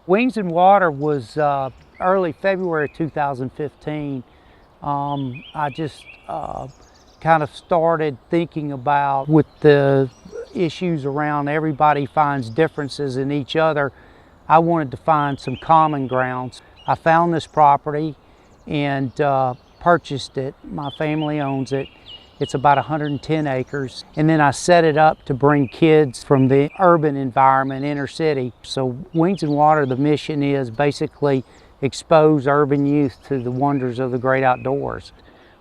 Wings.and.Water was early February 2015. I just kind of started thinking about, with the issues around everybody finds differences in each other, I wanted to find some common grounds. I found this property and purchased it. My family owns it. It's about 110 acres. And then I set it up to bring kids from the urban environment, inner city. So Wings.and.Water, the mission is basically expose urban youth to the wonders of the great outdoors.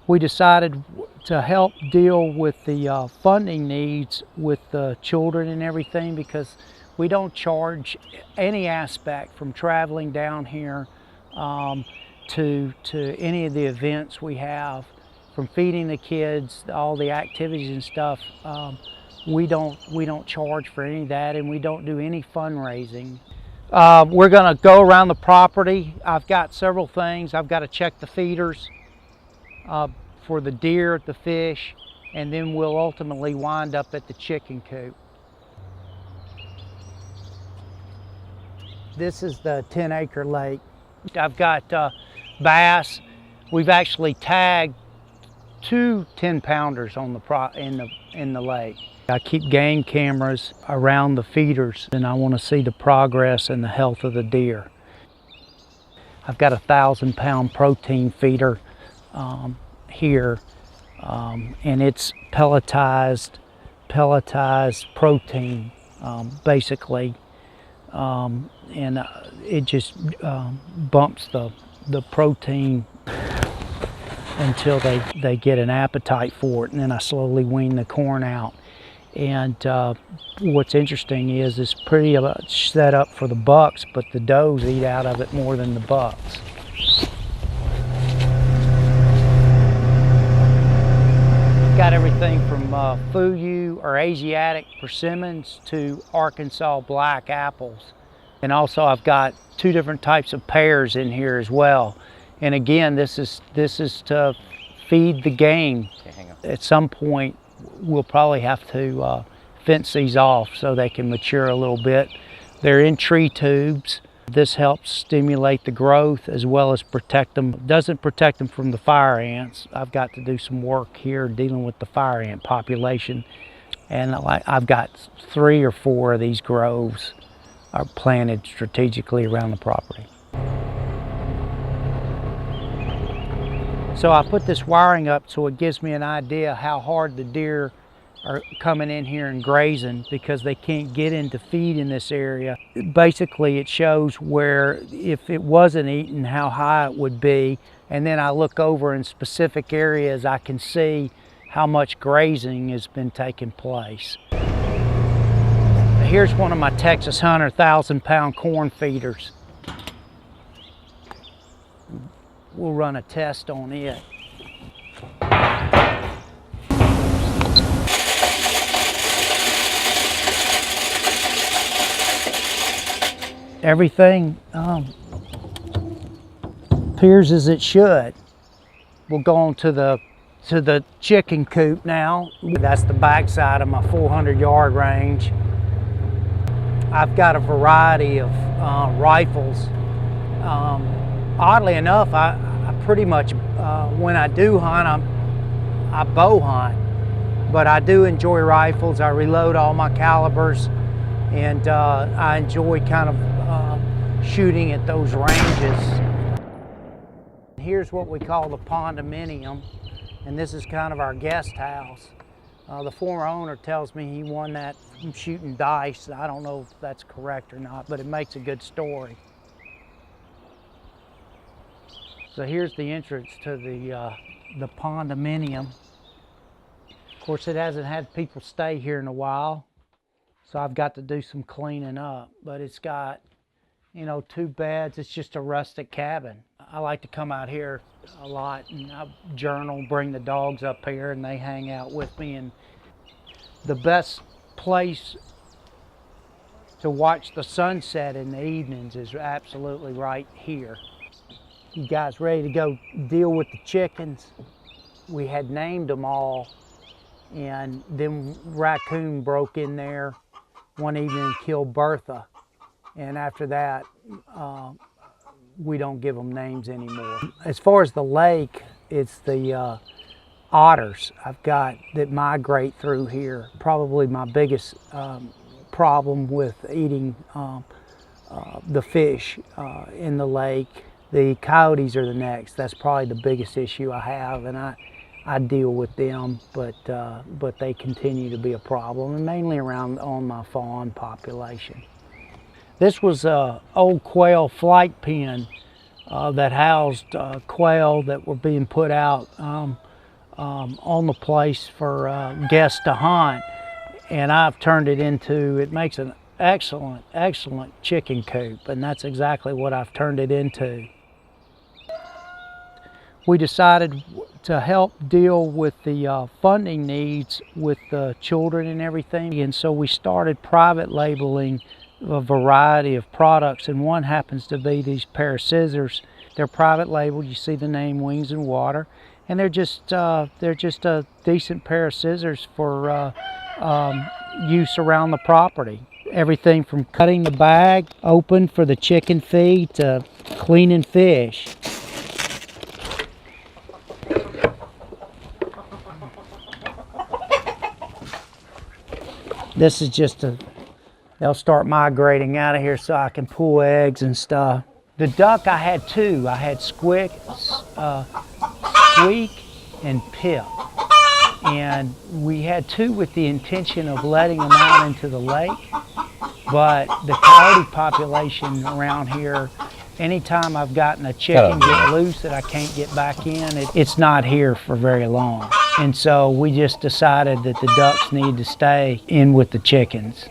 We decided to help deal with the funding needs with the children and everything, because we don't charge any aspect from traveling down here to any of the events we have. From feeding the kids, all the activities and stuff, we don't charge for any of that, and we don't do any fundraising. We're gonna go around the property. I've got several things. I've got to check the feeders for the deer, the fish, and then we'll ultimately wind up at the chicken coop. This is the 10-acre lake. I've got bass. We've actually tagged 2 10-pounders on in the lake. I keep game cameras around the feeders, and I want to see the progress and the health of the deer. I've got a 1,000-pound protein feeder here, and it's pelletized protein, basically, and it just bumps the protein until they get an appetite for it, and then I slowly wean the corn out. And what's interesting is it's pretty much set up for the bucks, but the does eat out of it more than the bucks. Got everything from Fuyu or Asiatic persimmons to Arkansas black apples. And also I've got 2 different types of pears in here as well. And again, this is to feed the game. At some point, we'll probably have to fence these off so they can mature a little bit. They're in tree tubes. This helps stimulate the growth as well as protect them. Doesn't protect them from the fire ants. I've got to do some work here dealing with the fire ant population. And I've got 3 or 4 of these groves are planted strategically around the property. So I put this wiring up so it gives me an idea how hard the deer are coming in here and grazing, because they can't get in to feed in this area. Basically, it shows where, if it wasn't eaten, how high it would be. And then I look over in specific areas, I can see how much grazing has been taking place. Here's one of my Texas Hunter 1,000-pound corn feeders. We'll run a test on it. Everything appears as it should. We'll go on to the chicken coop now. That's the backside of my 400-yard range. I've got a variety of rifles. Oddly enough, I pretty much, when I do hunt, I bow hunt. But I do enjoy rifles. I reload all my calibers, and I enjoy kind of shooting at those ranges. Here's what we call the condominium, and this is kind of our guest house. The former owner tells me he won that from shooting dice. I don't know if that's correct or not, but it makes a good story. So here's the entrance to the condominium. Of course, it hasn't had people stay here in a while, so I've got to do some cleaning up. But it's got, 2 beds. It's just a rustic cabin. I like to come out here a lot, and I journal, bring the dogs up here, and they hang out with me. And the best place to watch the sunset in the evenings is absolutely right here. You guys ready to go deal with the chickens? We had named them all, and then raccoon broke in there one evening and killed Bertha. And after that, we don't give them names anymore. As far as the lake, it's the otters I've got that migrate through here. Probably my biggest problem with eating the fish in the lake. The coyotes are the next. That's probably the biggest issue I have, and I deal with them, but they continue to be a problem, and mainly around on my fawn population. This was an old quail flight pen that housed quail that were being put out on the place for guests to hunt, and I've turned it into, it makes an excellent chicken coop, and that's exactly what I've turned it into. We decided to help deal with the funding needs with the children and everything, and so we started private labeling a variety of products, and one happens to be these pair of scissors. They're private labeled. You see the name Wings.and.Water, and they're just a decent pair of scissors for use around the property. Everything from cutting the bag open for the chicken feed to cleaning fish. This is just they'll start migrating out of here so I can pull eggs and stuff. The duck, I had two. I had Squeak and Pip. And we had two with the intention of letting them out into the lake. But the coyote population around here, anytime I've gotten a chicken get loose that I can't get back in, it's not here for very long. And so we just decided that the ducks need to stay in with the chickens.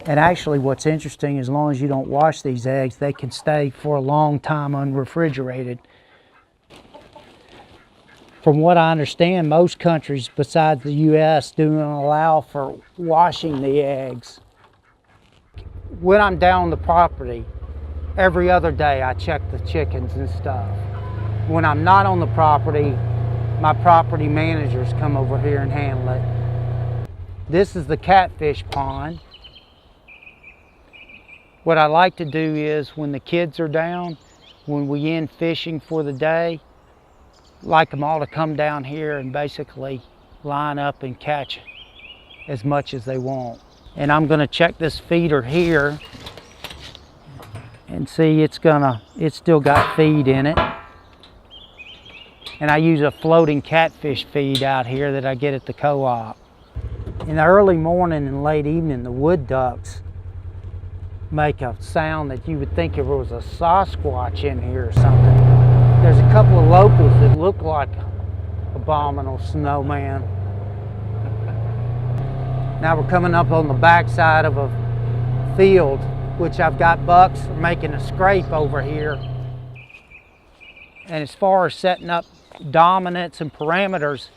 And actually what's interesting, as long as you don't wash these eggs, they can stay for a long time unrefrigerated. From what I understand, most countries besides the US do not allow for washing the eggs. When I'm down the property, every other day I check the chickens and stuff. When I'm not on the property, my property managers come over here and handle it. This is the catfish pond. What I like to do is when the kids are down, when we end fishing for the day, like them all to come down here and basically line up and catch as much as they want. And I'm gonna check this feeder here and see it's still got feed in it. And I use a floating catfish feed out here that I get at the co-op. In the early morning and late evening, the wood ducks make a sound that you would think there was a Sasquatch in here or something. There's a couple of locals that look like abominable snowman. Now we're coming up on the backside of a field, which I've got bucks making a scrape over here. And as far as setting up dominance and parameters,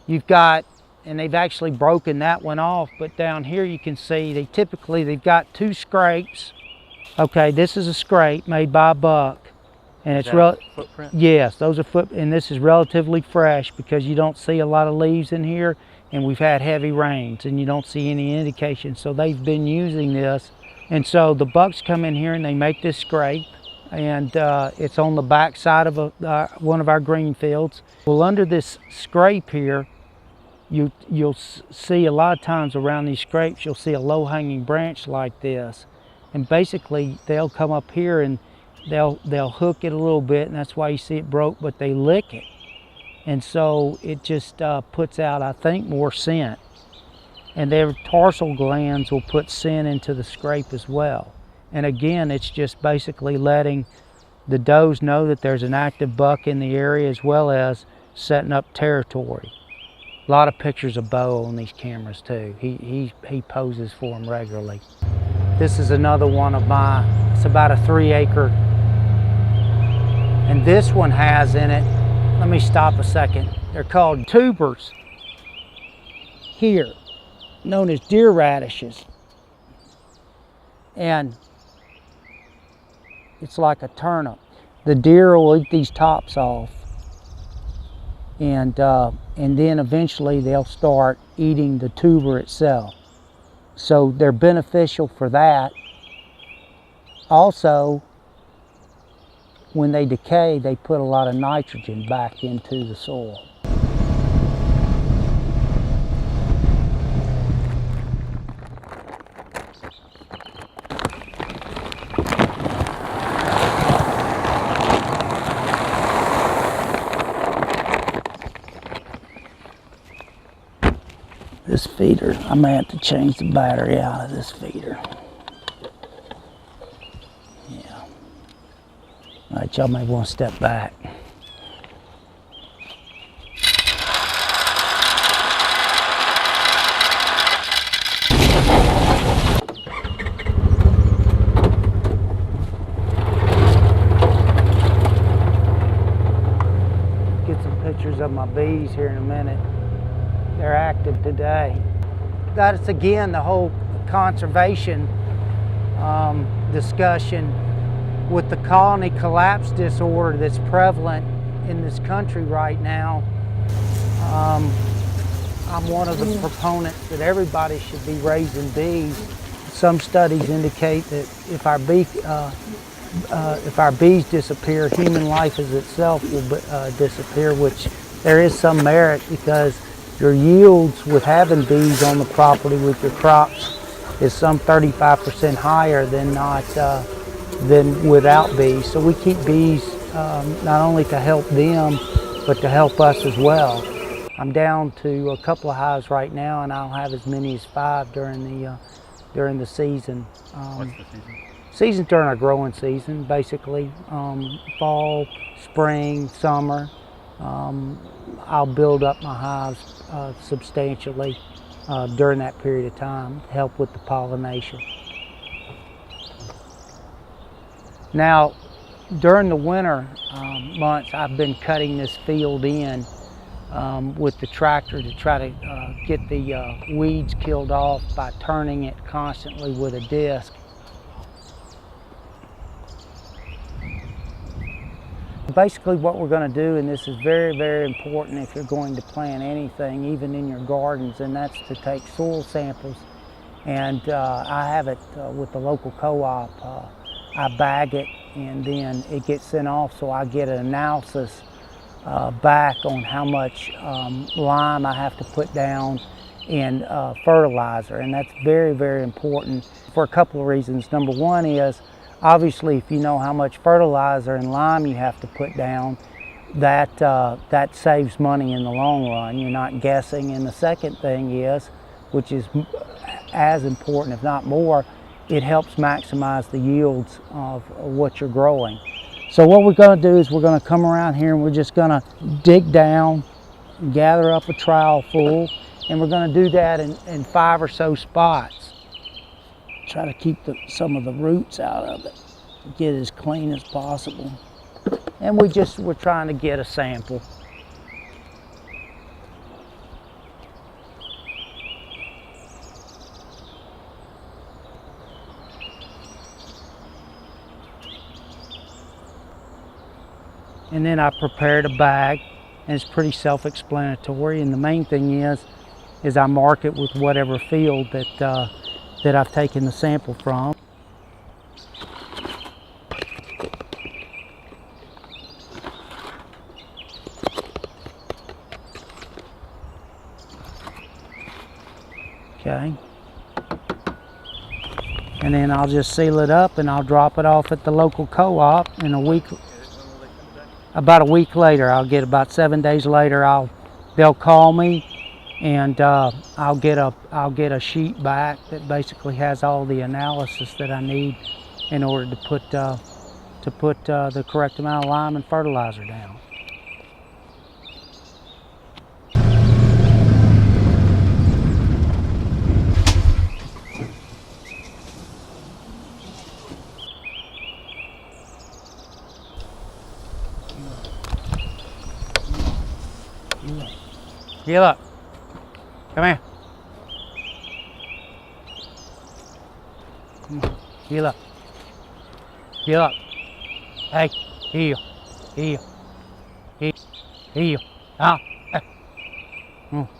you've got, and they've actually broken that one off, but down here you can see they've got two scrapes. Okay, this is a scrape made by a buck. And it's footprint? Yes, those are and this is relatively fresh because you don't see a lot of leaves in here, and we've had heavy rains and you don't see any indication. So they've been using this, and so the bucks come in here and they make this scrape, and it's on the back side of one of our green fields. Well, under this scrape here, you'll see a lot of times around these scrapes, you'll see a low-hanging branch like this, and basically they'll come up here and they'll hook it a little bit, and that's why you see it broke, but they lick it, and so it just puts out, I think, more scent, and their tarsal glands will put scent into the scrape as well. And again, it's just basically letting the does know that there's an active buck in the area, as well as setting up territory. A lot of pictures of Bo on these cameras too. He poses for them regularly. This is another one of my, it's about a 3-acre. And this one has in it, let me stop a second. They're called tubers here, known as deer radishes. And it's like a turnip. The deer will eat these tops off. and then eventually they'll start eating the tuber itself. So they're beneficial for that. Also, when they decay, they put a lot of nitrogen back into the soil. This feeder, I may have to change the battery out of this feeder. Yeah. All right, y'all may want to step back. Get some pictures of my bees here in a minute. They're active today. That's again the whole conservation discussion with the colony collapse disorder that's prevalent in this country right now. I'm one of the proponents that everybody should be raising bees. Some studies indicate that if our bees disappear, human life as itself will disappear, which there is some merit, because your yields with having bees on the property with your crops is some 35% higher than without bees. So we keep bees not only to help them, but to help us as well. I'm down to a couple of hives right now, and I'll have as many as 5 during the season. What's the season? Season's during our growing season, basically. Fall, spring, summer. I'll build up my hives substantially during that period of time to help with the pollination. Now, during the winter months, I've been cutting this field in with the tractor to try to get the weeds killed off by turning it constantly with a disc. Basically what we're going to do, and this is very, very important if you're going to plant anything, even in your gardens, and that's to take soil samples. And I have it with the local co-op. I bag it, and then it gets sent off, so I get an analysis back on how much lime I have to put down in fertilizer. And that's very, very important for a couple of reasons. Number one is, obviously, if you know how much fertilizer and lime you have to put down, that saves money in the long run. You're not guessing. And the second thing is, which is as important, if not more, it helps maximize the yields of what you're growing. So what we're going to do is we're going to come around here and we're just going to dig down, gather up a trowel full, and we're going to do that in 5 or so spots. Try to keep some of the roots out of it, get it as clean as possible. And we're trying to get a sample. And then I prepared a bag, and it's pretty self-explanatory. And the main thing is I mark it with whatever field that I've taken the sample from. Okay. And then I'll just seal it up and I'll drop it off at the local co-op in a week. About a week later, I'll get about 7 days later, they'll call me, and I'll get a sheet back that basically has all the analysis that I need in order to put the correct amount of lime and fertilizer down. Get up. Come here. Come on. Heel up. Heel up. Hey, heel. Heel. Heel. Heel.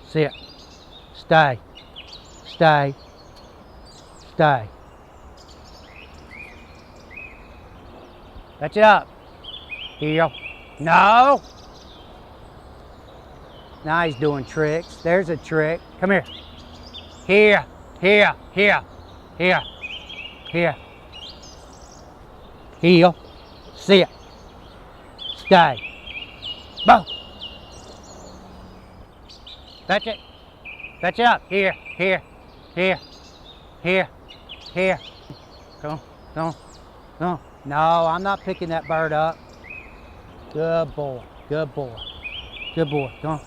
Sit. Stay. Stay. Stay. Fetch it up. Heel. No. Now he's doing tricks. There's a trick. Come here. Here. Here. Here. Here. Here. Heel. Sit. Stay. Boom. Fetch it. Fetch it up. Here. Here. Here. Here. Here. Come on. Come on. Come on. No, I'm not picking that bird up. Good boy. Good boy. Good boy. Come on.